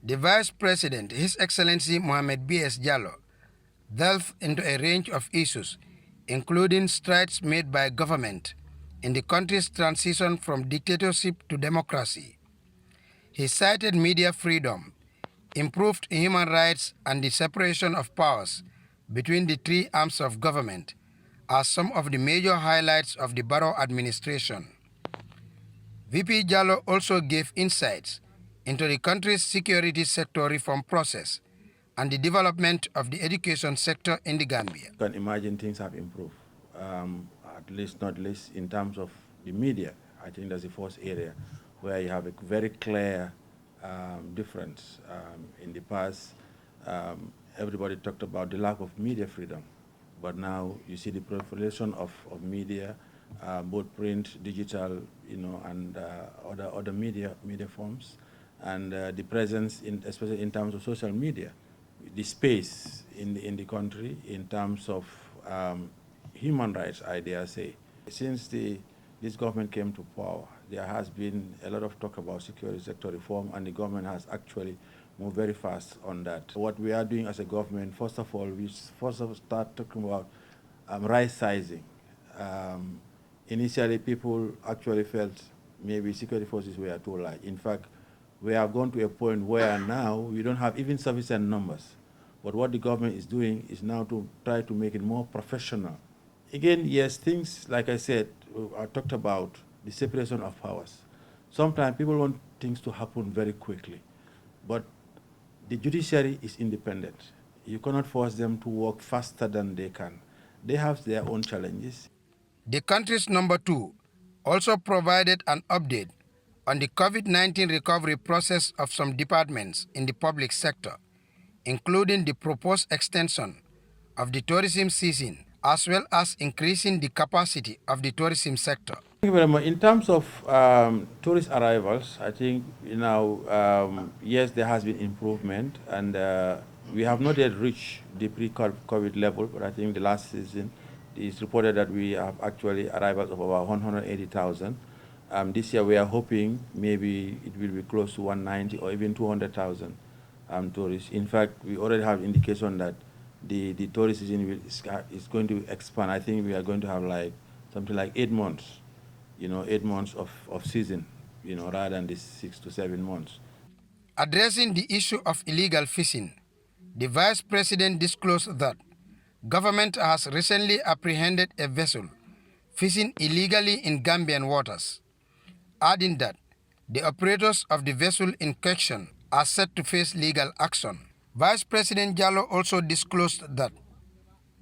The Vice President, His Excellency Muhammed B.S. Jallow, delved into a range of issues, including strides made by government in the country's transition from dictatorship to democracy. He cited media freedom, improved human rights, and the separation of powers between the three arms of government as some of the major highlights of the Barrow administration. VP Jallow also gave insights into the country's security sector reform process and the development of the education sector in the Gambia. You can imagine things have improved, not least in terms of the media. I think that's the first area where you have a very clear difference. In the past, everybody talked about the lack of media freedom, but now you see the proliferation of media, both print, digital, and other media forms, and the presence, especially in terms of social media, the space in the country in terms of human rights, I dare say. Since this government came to power, there has been a lot of talk about security sector reform, and the government has actually moved very fast on that. What we are doing as a government, first of all, we start talking about right sizing. Initially, people actually felt maybe security forces were too large. In fact, we have gone to a point where now we don't have even sufficient numbers. But what the government is doing is now to try to make it more professional. Again, yes, things, like I said, I talked about the separation of powers. Sometimes people want things to happen very quickly, but the judiciary is independent. You cannot force them to work faster than they can. They have their own challenges. The country's number 2 also provided an update on the COVID-19 recovery process of some departments in the public sector, including the proposed extension of the tourism season, as well as increasing the capacity of the tourism sector. Thank you very much. In terms of tourist arrivals, I think, yes, there has been improvement, and we have not yet reached the pre-COVID level, but I think the last season it's reported that we have actually arrivals of about 180,000. This year we are hoping maybe it will be close to 190 or even 200,000 tourists. In fact, we already have indication that the tourist season is going to expand. I think we are going to have something like 8 months, 8 months of season, rather than this 6 to 7 months. Addressing the issue of illegal fishing, the Vice President disclosed that government has recently apprehended a vessel fishing illegally in Gambian waters, adding that the operators of the vessel in question are set to face legal action. Vice President Jallow also disclosed that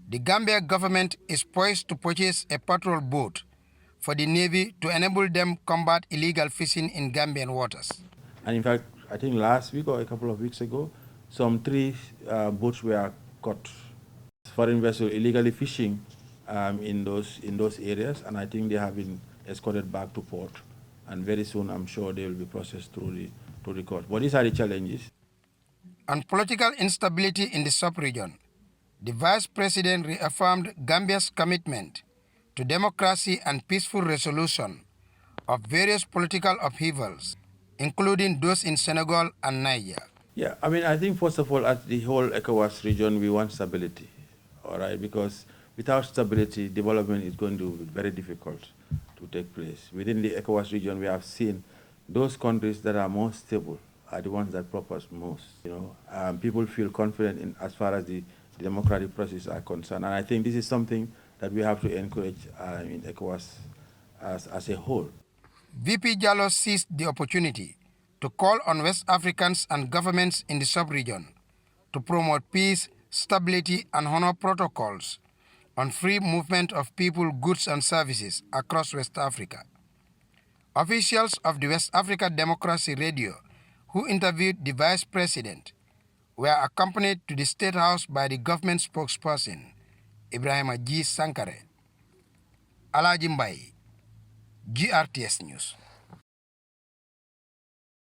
the Gambia government is poised to purchase a patrol boat for the Navy to enable them combat illegal fishing in Gambian waters. And in fact, I think last week or a couple of weeks ago, some 3 boats were caught. Foreign vessels illegally fishing in those areas, and I think they have been escorted back to port. And very soon, I'm sure they will be processed through the court. But these are the challenges. On political instability in the sub-region, the Vice President reaffirmed Gambia's commitment to democracy and peaceful resolution of various political upheavals, including those in Senegal and Niger. Yeah, I think first of all, at the whole ECOWAS region, we want stability, all right? Because without stability, development is going to be very difficult to take place. Within the ECOWAS region, we have seen those countries that are more stable are the ones that prosper most. People feel confident as far as the democratic processes are concerned, and I think this is something that we have to encourage in ECOWAS as a whole. VP Jallow seized the opportunity to call on West Africans and governments in the sub-region to promote peace, stability, and honor protocols on free movement of people, goods, and services across West Africa. Officials of the West Africa Democracy Radio who interviewed the Vice President were accompanied to the State House by the government spokesperson, Ibrahima G. Sankare. Alaji Mbai, GRTS News.